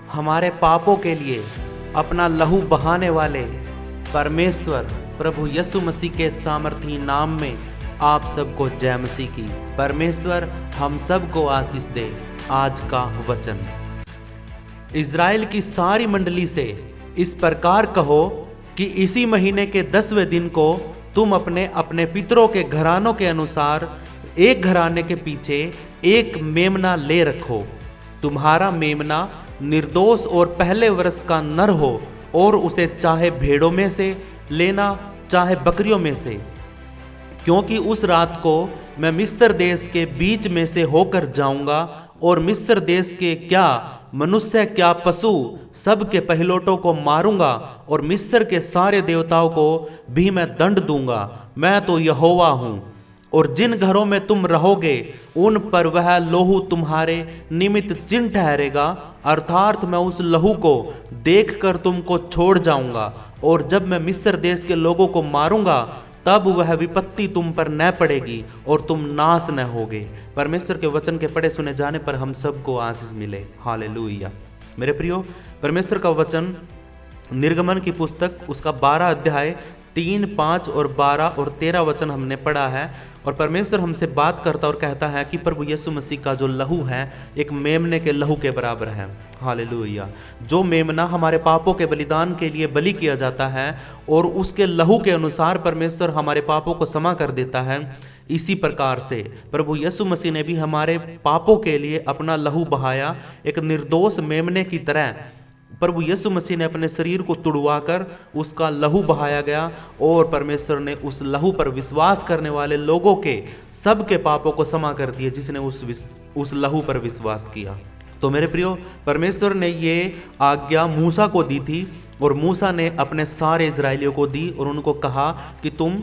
हमारे पापों के लिए अपना लहू बहाने वाले परमेश्वर प्रभु यीशु मसीह के सामर्थी नाम में आप सबको जय मसीह की। परमेश्वर हम सबको आशीष दे। आज का वचन, इज़राइल की सारी मंडली से इस प्रकार कहो कि इसी महीने के 10वें दिन को तुम अपने अपने पितरों के घरानों के अनुसार एक घराने के पीछे एक मेमना ले रखो। तुम्हारा मेमना निर्दोष और पहले वर्ष का नर हो और उसे चाहे भेड़ों में से लेना चाहे बकरियों में से, क्योंकि उस रात को मैं मिस्र देश के बीच में से होकर जाऊंगा और मिस्र देश के क्या मनुष्य क्या पशु सब के पहिलौठों को मारूंगा और मिस्र के सारे देवताओं को भी मैं दंड दूंगा। मैं तो यहोवा हूं। और जिन घरों में तुम रहोगे उन पर वह लहू तुम्हारे निमित्त चिन्ह ठहरेगा, अर्थात मैं उस लहू को देखकर तुमको छोड़ जाऊंगा। और जब मैं मिस्र देश के लोगों को मारूंगा तब वह विपत्ति तुम पर न पड़ेगी और तुम नाश न होगे। परमेश्वर के वचन के पढ़े सुने जाने पर हम सबको आशीष मिले। हालेलुया। मेरे प्रियो, परमेश्वर का वचन निर्गमन की पुस्तक उसका 12 अध्याय 3, 5 और 12 और 13 वचन हमने पढ़ा है। और परमेश्वर हमसे बात करता और कहता है कि प्रभु यीशु मसीह का जो लहू है एक मेमने के लहू के बराबर है। हालेलुया। जो मेमना हमारे पापों के बलिदान के लिए बलि किया जाता है और उसके लहू के अनुसार परमेश्वर हमारे पापों को क्षमा कर देता है, इसी प्रकार से प्रभु यीशु मसीह ने भी हमारे पापों के लिए अपना लहू बहाया। एक निर्दोष मेमने की तरह प्रभु यीशु मसीह ने अपने शरीर को तुड़वाकर उसका लहू बहाया गया और परमेश्वर ने उस लहू पर विश्वास करने वाले लोगों के सब के पापों को क्षमा कर दिए जिसने उस लहू पर विश्वास किया। तो मेरे प्रियो, परमेश्वर ने ये आज्ञा मूसा को दी थी और मूसा ने अपने सारे इजराइलियों को दी और उनको कहा कि तुम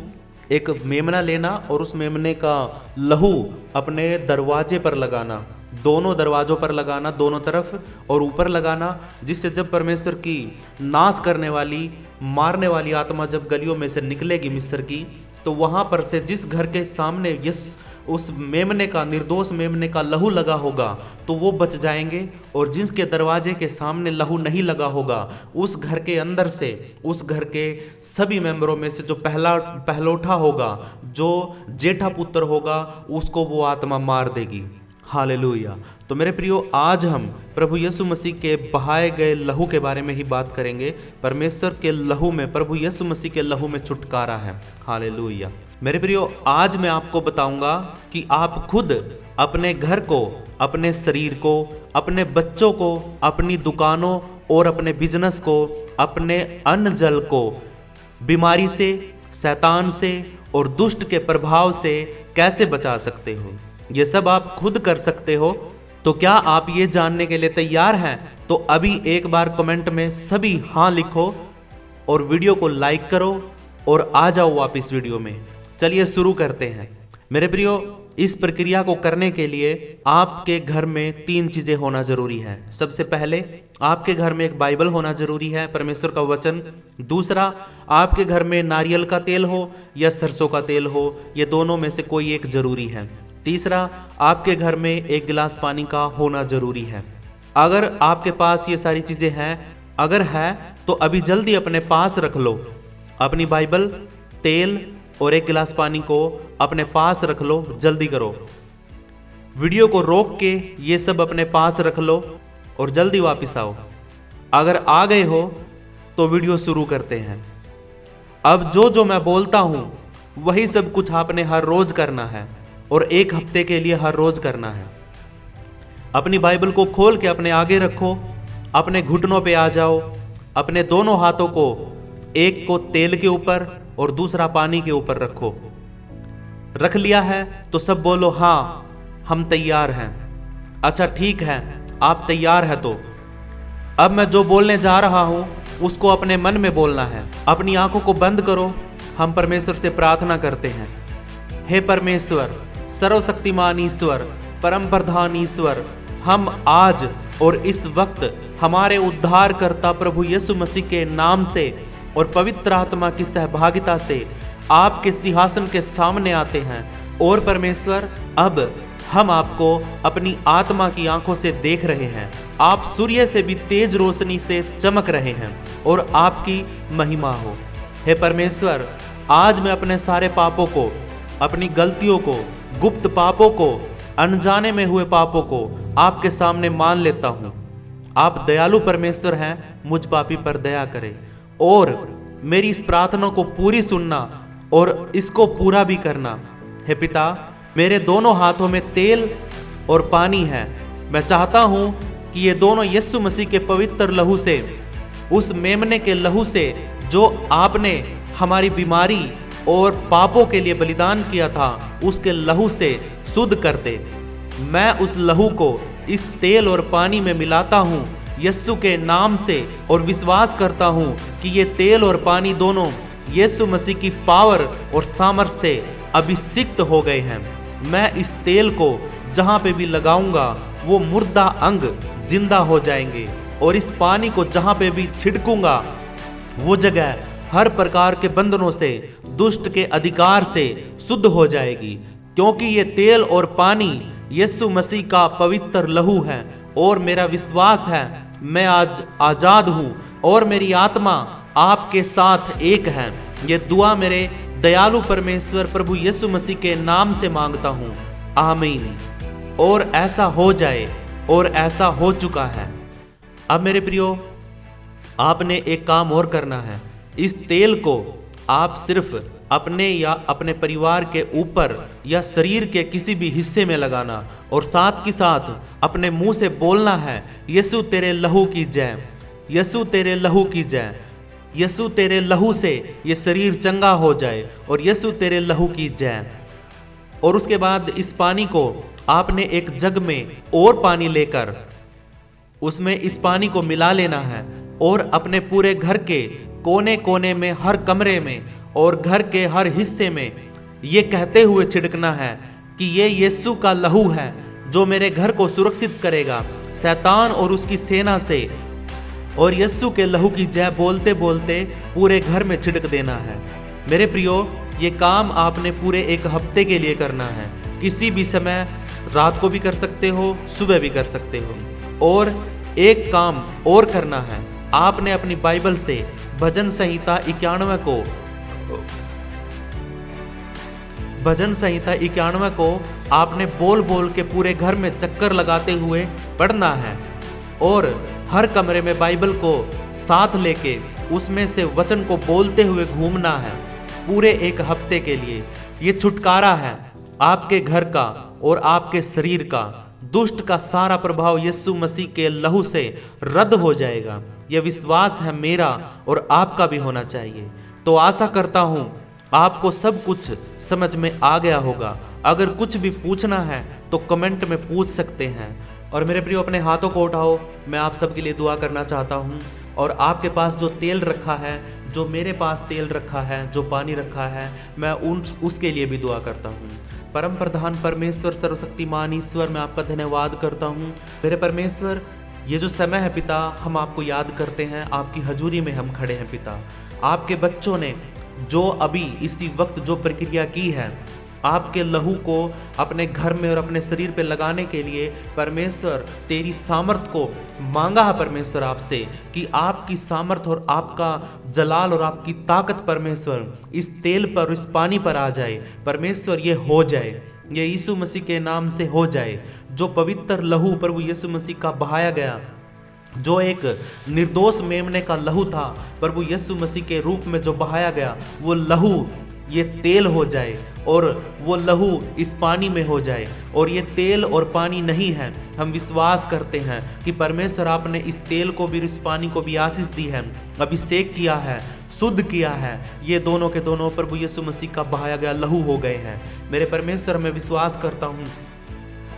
एक मेमना लेना और उस मेमने का लहू अपने दरवाजे पर लगाना, दोनों दरवाजों पर लगाना, दोनों तरफ और ऊपर लगाना, जिससे जब परमेश्वर की नाश करने वाली मारने वाली आत्मा जब गलियों में से निकलेगी मिस्र की, तो वहाँ पर से जिस घर के सामने उस मेमने का निर्दोष मेमने का लहू लगा होगा तो वो बच जाएंगे, और जिसके दरवाजे के सामने लहू नहीं लगा होगा उस घर के अंदर से उस घर के सभी मेंबरों में से जो पहलौठा होगा, जो जेठा पुत्र होगा, उसको वो आत्मा मार देगी। हालेलुया। तो मेरे प्रियो, आज हम प्रभु यीशु मसीह के बहाए गए लहू के बारे में ही बात करेंगे। परमेश्वर के लहू में, प्रभु यीशु मसीह के लहू में छुटकारा है। हालेलुया। मेरे प्रियो, आज मैं आपको बताऊंगा कि आप खुद अपने घर को, अपने शरीर को, अपने बच्चों को, अपनी दुकानों और अपने बिजनेस को, अपने अन्न जल को बीमारी से, शैतान से और दुष्ट के प्रभाव से कैसे बचा सकते हो। ये सब आप खुद कर सकते हो। तो क्या आप ये जानने के लिए तैयार हैं? तो अभी एक बार कमेंट में सभी हाँ लिखो और वीडियो को लाइक करो और आ जाओ वापस वीडियो में। चलिए शुरू करते हैं। मेरे प्रियो, इस प्रक्रिया को करने के लिए आपके घर में 3 चीजें होना जरूरी है। सबसे पहले आपके घर में एक बाइबल होना जरूरी है, परमेश्वर का वचन। दूसरा, आपके घर में नारियल का तेल हो या सरसों का तेल हो, ये दोनों में से कोई एक जरूरी है। तीसरा, आपके घर में 1 गिलास पानी का होना जरूरी है। अगर आपके पास ये सारी चीजें हैं, अगर है तो अभी जल्दी अपने पास रख लो। अपनी बाइबल, तेल और 1 गिलास पानी को अपने पास रख लो। जल्दी करो, वीडियो को रोक के ये सब अपने पास रख लो और जल्दी वापस आओ। अगर आ गए हो तो वीडियो शुरू करते हैं। अब जो मैं बोलता हूं वही सब कुछ आपने हर रोज करना है और 1 हफ्ते के लिए हर रोज करना है। अपनी बाइबल को खोल के अपने आगे रखो, अपने घुटनों पे आ जाओ, अपने दोनों हाथों को, एक को तेल के ऊपर और दूसरा पानी के ऊपर रखो। रख लिया है तो सब बोलो हाँ, हम तैयार हैं। अच्छा ठीक है, आप तैयार हैं तो अब मैं जो बोलने जा रहा हूं उसको अपने मन में बोलना है। अपनी आंखों को बंद करो। हम परमेश्वर से प्रार्थना करते हैं। हे परमेश्वर, सर्वशक्तिमान ईश्वर, परम प्रधान ईश्वर, हम आज और इस वक्त हमारे उद्धारकर्ता प्रभु यीशु मसीह के नाम से और पवित्र आत्मा की सहभागिता से आपके सिंहासन के सामने आते हैं। और परमेश्वर, अब हम आपको अपनी आत्मा की आंखों से देख रहे हैं आप सूर्य से भी तेज रोशनी से चमक रहे हैं और आपकी महिमा हो। हे परमेश्वर, आज मैं अपने सारे पापों को, अपनी गलतियों को, गुप्त पापों को, अनजाने में हुए पापों को आपके सामने मान लेता हूँ। आप दयालु परमेश्वर हैं, मुझ पापी पर दया करें और मेरी इस प्रार्थना को पूरी सुनना और इसको पूरा भी करना। हे पिता, मेरे दोनों हाथों में तेल और पानी है। मैं चाहता हूँ कि ये दोनों यीशु मसीह के पवित्र लहू से, उस मेमने के लहू से जो आपने हमारी बीमारी और पापों के लिए बलिदान किया था, उसके लहू से शुद्ध कर दे। मैं उस लहू को इस तेल और पानी में मिलाता हूँ यीशु के नाम से और विश्वास करता हूँ कि ये तेल और पानी दोनों यीशु मसीह की पावर और सामर्थ्य से अभिषिक्त हो गए हैं। मैं इस तेल को जहाँ पे भी लगाऊंगा वो मुर्दा अंग जिंदा हो जाएंगे और इस पानी को जहाँ पे भी छिड़कूंगा वो जगह हर प्रकार के बंधनों से, दुष्ट के अधिकार से शुद्ध हो जाएगी, क्योंकि ये तेल और पानी यीशु मसीह का पवित्र लहू है। और मेरा विश्वास है मैं आज आजाद हूँ और मेरी आत्मा आपके साथ एक है। ये दुआ मेरे दयालु परमेश्वर प्रभु यीशु मसीह के नाम से मांगता हूँ, आमीन। और ऐसा हो जाए और ऐसा हो चुका है। अब मेरे प्रियो, आपने एक काम और करना है। इस तेल को आप सिर्फ अपने या अपने परिवार के ऊपर या शरीर के किसी भी हिस्से में लगाना और साथ के साथ अपने मुंह से बोलना है, यीशु तेरे लहू की जय, यीशु तेरे लहू की जय, यीशु तेरे लहू से ये शरीर चंगा हो जाए और यीशु तेरे लहू की जय। और उसके बाद इस पानी को आपने एक जग में और पानी लेकर उसमें इस पानी को मिला लेना है और अपने पूरे घर के कोने कोने में, हर कमरे में और घर के हर हिस्से में ये कहते हुए छिड़कना है कि ये यीशु का लहू है जो मेरे घर को सुरक्षित करेगा शैतान और उसकी सेना से। और यीशु के लहू की जय बोलते बोलते पूरे घर में छिड़क देना है। मेरे प्रियो, ये काम आपने पूरे एक हफ्ते के लिए करना है। किसी भी समय, रात को भी कर सकते हो, सुबह भी कर सकते हो। और एक काम और करना है, आपने अपनी बाइबल से भजन संहिता 91 को आपने बोल बोल के पूरे घर में चक्कर लगाते हुए पढ़ना है और हर कमरे में बाइबल को साथ लेके उसमें से वचन को बोलते हुए घूमना है पूरे एक हफ्ते के लिए। ये छुटकारा है आपके घर का और आपके शरीर का। दुष्ट का सारा प्रभाव यीशु मसीह के लहू से रद्द हो जाएगा। यह विश्वास है मेरा और आपका भी होना चाहिए। तो आशा करता हूँ आपको सब कुछ समझ में आ गया होगा। अगर कुछ भी पूछना है तो कमेंट में पूछ सकते हैं। और मेरे प्रियो, अपने हाथों को उठाओ, मैं आप सबके लिए दुआ करना चाहता हूँ। और आपके पास जो तेल रखा है, जो मेरे पास तेल रखा है, जो पानी रखा है, मैं उसके लिए भी दुआ करता हूँ। परम प्रधान परमेश्वर, सर्वशक्तिमान ईश्वर, मैं आपका धन्यवाद करता हूँ। मेरे परमेश्वर, ये जो समय है पिता, हम आपको याद करते हैं, आपकी हजूरी में हम खड़े हैं पिता। आपके बच्चों ने जो अभी इसी वक्त जो प्रक्रिया की है, आपके लहू को अपने घर में और अपने शरीर पे लगाने के लिए परमेश्वर तेरी सामर्थ को मांगा है परमेश्वर आपसे कि आपकी सामर्थ और आपका जलाल और आपकी ताकत परमेश्वर इस तेल पर, इस पानी पर आ जाए। परमेश्वर ये हो जाए, ये यीशु मसीह के नाम से हो जाए। जो पवित्र लहू प्रभु यीशु मसीह का बहाया गया, जो एक निर्दोष मेमने का लहू था, प्रभु यीशु मसीह के रूप में जो बहाया गया, वो लहू ये तेल हो जाए और वो लहू इस पानी में हो जाए। और ये तेल और पानी नहीं है, हम विश्वास करते हैं कि परमेश्वर आपने इस तेल को भी, इस पानी को भी आशीष दी है, अभिषेक किया है, शुद्ध किया है। ये दोनों के दोनों प्रभु यीशु मसीह का बहाया गया लहू हो गए हैं। मेरे परमेश्वर, मैं विश्वास करता हूँ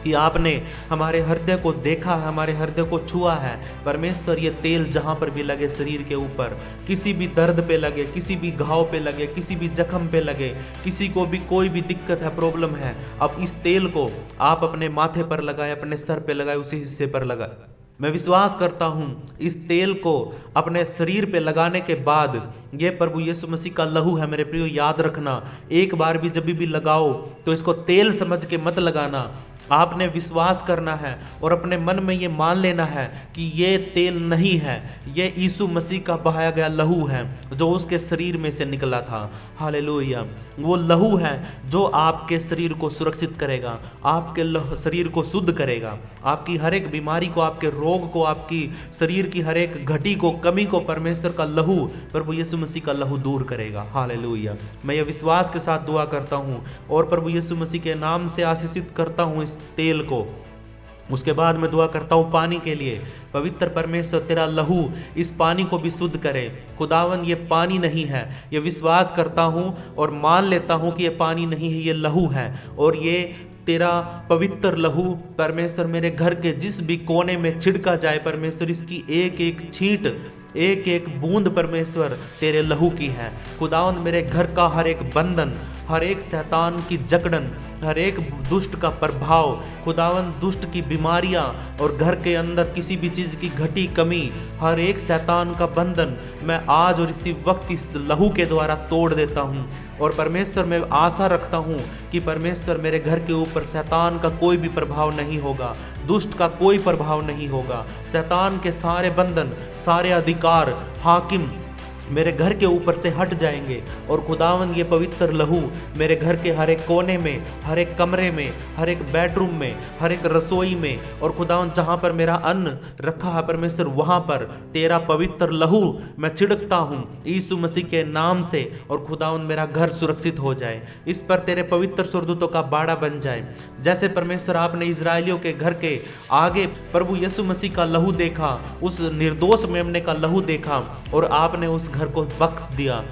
कि आपने हमारे हृदय को देखा है, हमारे हृदय को छुआ है। परमेश्वर, ये तेल जहाँ पर भी लगे शरीर के ऊपर, किसी भी दर्द पे लगे, किसी भी घाव पे लगे, किसी भी जख्म पे लगे, किसी को भी कोई भी दिक्कत है, प्रॉब्लम है, अब इस तेल को आप अपने माथे पर लगाए, अपने सर पे लगाए, उसी हिस्से पर लगाए। मैं विश्वास करता हूँ इस तेल को अपने शरीर पे लगाने के बाद ये प्रभु यीशु मसीह का लहू है। मेरे प्रियो, याद रखना, एक बार भी जब भी लगाओ तो इसको तेल समझ के मत लगाना, आपने विश्वास करना है और अपने मन में ये मान लेना है कि ये तेल नहीं है, ये यीशु मसीह का बहाया गया लहू है जो उसके शरीर में से निकला था। हालेलुया। वो लहू है जो आपके शरीर को सुरक्षित करेगा, आपके शरीर को शुद्ध करेगा, आपकी हर एक बीमारी को, आपके रोग को, आपकी शरीर की हर एक घटी को, कमी को परमेश्वर का लहू, प्रभु यीशु मसीह का लहू दूर करेगा। हालेलुया। मैं ये विश्वास के साथ दुआ करता हूँ और प्रभु यीशु मसीह के नाम से आशीषित करता हूँ इस तेल को। उसके बाद मैं दुआ करता हूँ पानी के लिए। पवित्र परमेश्वर तेरा लहू इस पानी को भी शुद्ध करे। खुदावन ये पानी नहीं है, ये विश्वास करता हूँ और मान लेता हूँ कि ये पानी नहीं है, ये लहू है। और ये तेरा पवित्र लहू परमेश्वर मेरे घर के जिस भी कोने में छिड़का जाए परमेश्वर, इसकी एक एक छींट, एक एक बूंद परमेश्वर तेरे लहू की है। खुदावन मेरे घर का हर एक बंधन, हर एक शैतान की जकड़न, हर एक दुष्ट का प्रभाव, खुदावन दुष्ट की बीमारियां और घर के अंदर किसी भी चीज़ की घटी कमी, हर एक शैतान का बंधन मैं आज और इसी वक्त इस लहू के द्वारा तोड़ देता हूं। और परमेश्वर मैं आशा रखता हूं कि परमेश्वर मेरे घर के ऊपर शैतान का कोई भी प्रभाव नहीं होगा, दुष्ट का कोई प्रभाव नहीं होगा। शैतान के सारे बंधन, सारे अधिकार, हाकिम मेरे घर के ऊपर से हट जाएंगे। और खुदावन ये पवित्र लहू मेरे घर के हर एक कोने में, हर एक कमरे में, हर एक बेडरूम में, हर एक रसोई में, और खुदावन जहाँ पर मेरा अन्न रखा है परमेश्वर वहाँ पर तेरा पवित्र लहू मैं छिड़कता हूँ यीशु मसीह के नाम से। और खुदावन मेरा घर सुरक्षित हो जाए, इस पर तेरे पवित्र स्वर्गदूतों का बाड़ा बन जाए। जैसे परमेश्वर आपने इजराइलियों के घर के आगे प्रभु यीशु मसीह का लहू देखा, उस निर्दोष मेमने का लहू देखा और आपने उस घर को बख्श दिया।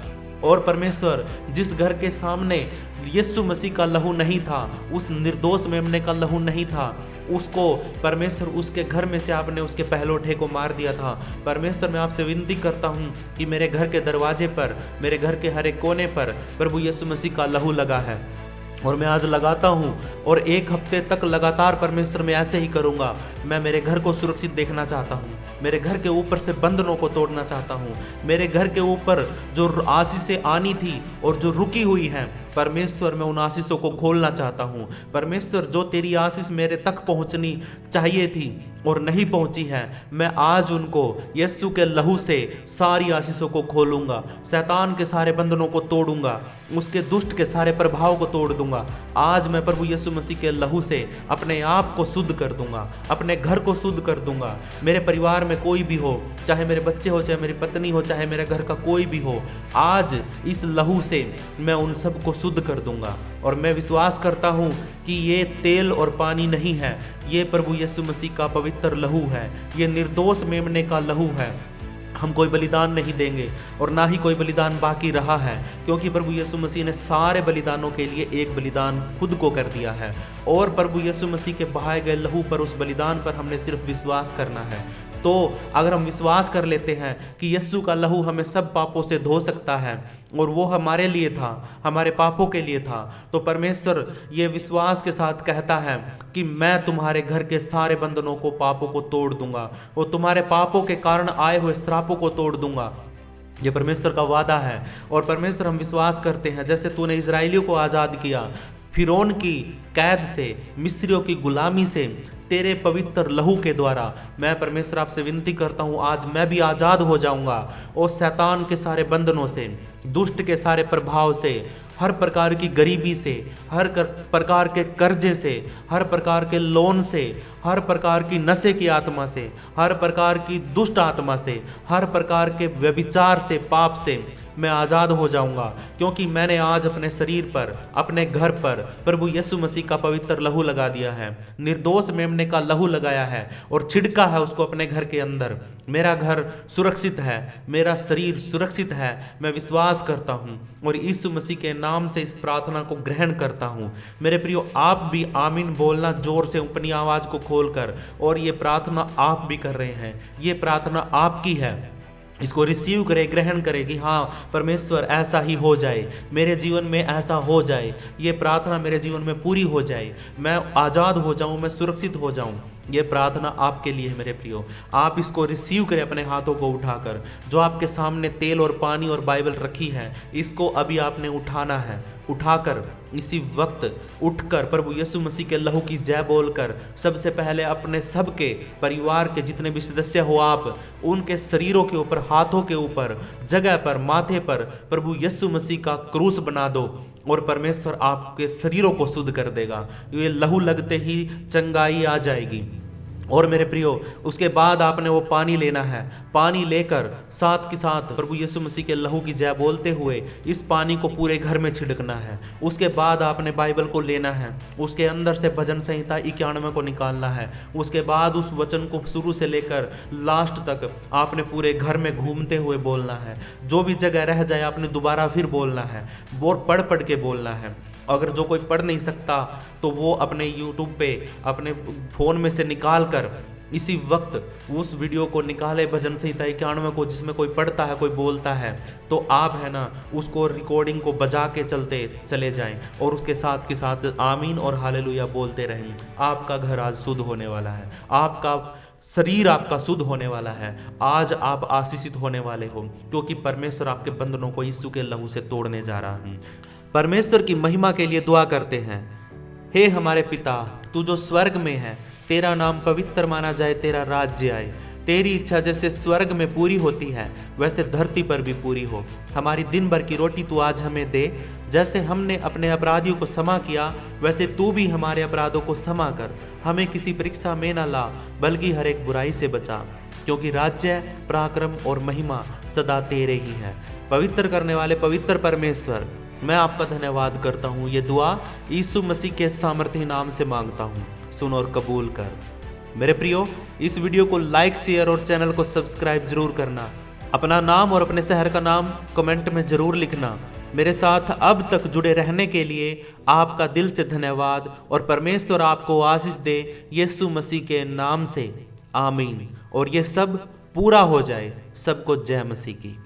और परमेश्वर जिस घर के सामने यीशु मसीह का लहू नहीं था, उस निर्दोष मेमने का लहू नहीं था, उसको परमेश्वर उसके घर में से आपने उसके पहलोठे को मार दिया था। परमेश्वर मैं आपसे विनती करता हूँ कि मेरे घर के दरवाजे पर, मेरे घर के हर एक कोने पर प्रभु यीशु मसीह का लहू लगा है और मैं आज लगाता हूँ और एक हफ्ते तक लगातार परमेश्वर मैं ऐसे ही करूँगा। मैं मेरे घर को सुरक्षित देखना चाहता हूँ, मेरे घर के ऊपर से बंधनों को तोड़ना चाहता हूँ, मेरे घर के ऊपर जो आशीषें आनी थी और जो रुकी हुई हैं परमेश्वर मैं उन आशीषों को खोलना चाहता हूँ। परमेश्वर जो तेरी आशीष मेरे तक पहुँचनी चाहिए थी और नहीं पहुँची है, मैं आज उनको यीशु के लहू से सारी आशीषों को खोलूँगा, शैतान के सारे बंधनों को तोड़ूंगा, उसके दुष्ट के सारे प्रभाव को तोड़ दूंगा। आज मैं प्रभु यीशु मसीह के लहू से अपने आप को शुद्ध कर दूंगा, अपने घर को शुद्ध कर दूंगा। मेरे परिवार में कोई भी हो, चाहे मेरे बच्चे हो, चाहे मेरी पत्नी हो, चाहे मेरे घर का कोई भी हो, आज इस लहू से मैं उन सब को शुद्ध कर दूंगा। और मैं विश्वास करता हूँ कि ये तेल और पानी नहीं है, ये प्रभु यीशु मसीह का पवित्र लहू है, ये निर्दोष मेमने का लहू है। हम कोई बलिदान नहीं देंगे और ना ही कोई बलिदान बाकी रहा है, क्योंकि प्रभु यीशु मसीह ने सारे बलिदानों के लिए एक बलिदान खुद को कर दिया है। और प्रभु यीशु मसीह के बहाए गए लहू पर, उस बलिदान पर हमने सिर्फ विश्वास करना है। तो अगर हम विश्वास कर लेते हैं कि यीशु का लहू हमें सब पापों से धो सकता है और वो हमारे लिए था, हमारे पापों के लिए था, तो परमेश्वर ये विश्वास के साथ कहता है कि मैं तुम्हारे घर के सारे बंधनों को, पापों को तोड़ दूंगा और तुम्हारे पापों के कारण आए हुए श्रापों को तोड़ दूंगा। ये परमेश्वर का वादा है। और परमेश्वर हम विश्वास करते हैं, जैसे तूने इजराइलियों को आज़ाद किया फिरौन की कैद से, मिस्रियों की गुलामी से, तेरे पवित्र लहू के द्वारा मैं परमेश्वर आपसे विनती करता हूँ, आज मैं भी आज़ाद हो जाऊँगा और शैतान के सारे बंधनों से, दुष्ट के सारे प्रभाव से, हर प्रकार की गरीबी से, हर प्रकार के कर्जे से, हर प्रकार के लोन से, हर प्रकार की नशे की आत्मा से, हर प्रकार की दुष्ट आत्मा से, हर प्रकार के व्यभिचार से, पाप से मैं आज़ाद हो जाऊंगा, क्योंकि मैंने आज अपने शरीर पर, अपने घर पर प्रभु यीशु मसीह का पवित्र लहू लगा दिया है, निर्दोष मेमने का लहू लगाया है और छिड़का है उसको अपने घर के अंदर। मेरा घर सुरक्षित है, मेरा शरीर सुरक्षित है। मैं विश्वास करता हूँ और यीशु मसीह के नाम से इस प्रार्थना को ग्रहण करता हूँ। मेरे प्रियो, आप भी आमीन बोलना जोर से अपनी आवाज़ को खोलकर, और ये प्रार्थना आप भी कर रहे हैं, ये प्रार्थना आपकी है। इसको रिसीव करे, ग्रहण करे कि हाँ परमेश्वर ऐसा ही हो जाए, मेरे जीवन में ऐसा हो जाए, ये प्रार्थना मेरे जीवन में पूरी हो जाए, मैं आज़ाद हो जाऊँ, मैं सुरक्षित हो जाऊँ। ये प्रार्थना आपके लिए है मेरे प्रियो। आप इसको रिसीव करें अपने हाथों को उठाकर। जो आपके सामने तेल और पानी और बाइबल रखी है, इसको अभी आपने उठाना है उठाकर इसी वक्त उठकर प्रभु यीशु मसीह के लहू की जय बोलकर सबसे पहले अपने सबके परिवार के जितने भी सदस्य हो आप उनके शरीरों के ऊपर, हाथों के ऊपर, जगह पर, माथे पर प्रभु यीशु मसीह का क्रूस बना दो और परमेश्वर आपके शरीरों को शुद्ध कर देगा। ये लहू लगते ही चंगाई आ जाएगी। और मेरे प्रियो, उसके बाद आपने वो पानी लेना है। पानी लेकर साथ के साथ प्रभु यीशु मसीह के लहू की जय बोलते हुए इस पानी को पूरे घर में छिड़कना है। उसके बाद आपने बाइबल को लेना है, उसके अंदर से भजन संहिता 91 को निकालना है। उसके बाद उस वचन को शुरू से लेकर लास्ट तक आपने पूरे घर में घूमते हुए बोलना है। जो भी जगह रह जाए आपने दोबारा फिर बोलना है, और पढ़ के बोलना है। अगर जो कोई पढ़ नहीं सकता तो वो अपने YouTube पे अपने फ़ोन में से निकाल कर इसी वक्त उस वीडियो को निकाले, भजन संहिता 91 को, जिसमें कोई पढ़ता है, कोई बोलता है, तो आप है ना उसको रिकॉर्डिंग को बजा के चलते चले जाएं और उसके साथ के साथ आमीन और हालेलुया बोलते रहें। आपका घर आज शुद्ध होने वाला है, आपका शरीर आपका शुद्ध होने वाला है। आज आप आशीषित होने वाले हो, क्योंकि परमेश्वर आपके बंधनों को यीशु के लहू से तोड़ने जा रहा है। परमेश्वर की महिमा के लिए दुआ करते हैं। हे हमारे पिता, तू जो स्वर्ग में है, तेरा नाम पवित्र माना जाए, तेरा राज्य आए, तेरी इच्छा जैसे स्वर्ग में पूरी होती है वैसे धरती पर भी पूरी हो। हमारी दिन भर की रोटी तू आज हमें दे। जैसे हमने अपने अपराधियों को क्षमा किया वैसे तू भी हमारे अपराधों को क्षमा कर। हमें किसी परीक्षा में न ला, बल्कि हर एक बुराई से बचा, क्योंकि राज्य, पराक्रम और महिमा सदा तेरे ही है। पवित्र करने वाले पवित्र परमेश्वर, मैं आपका धन्यवाद करता हूँ। ये दुआ यीशु मसीह के सामर्थ्य नाम से मांगता हूँ, सुन और कबूल कर। मेरे प्रियो, इस वीडियो को लाइक, शेयर और चैनल को सब्सक्राइब जरूर करना। अपना नाम और अपने शहर का नाम कमेंट में जरूर लिखना। मेरे साथ अब तक जुड़े रहने के लिए आपका दिल से धन्यवाद, और परमेश्वर आपको आशीष दे यीशु मसीह के नाम से, आमीन। और ये सब पूरा हो जाए। सबको जय मसीह की।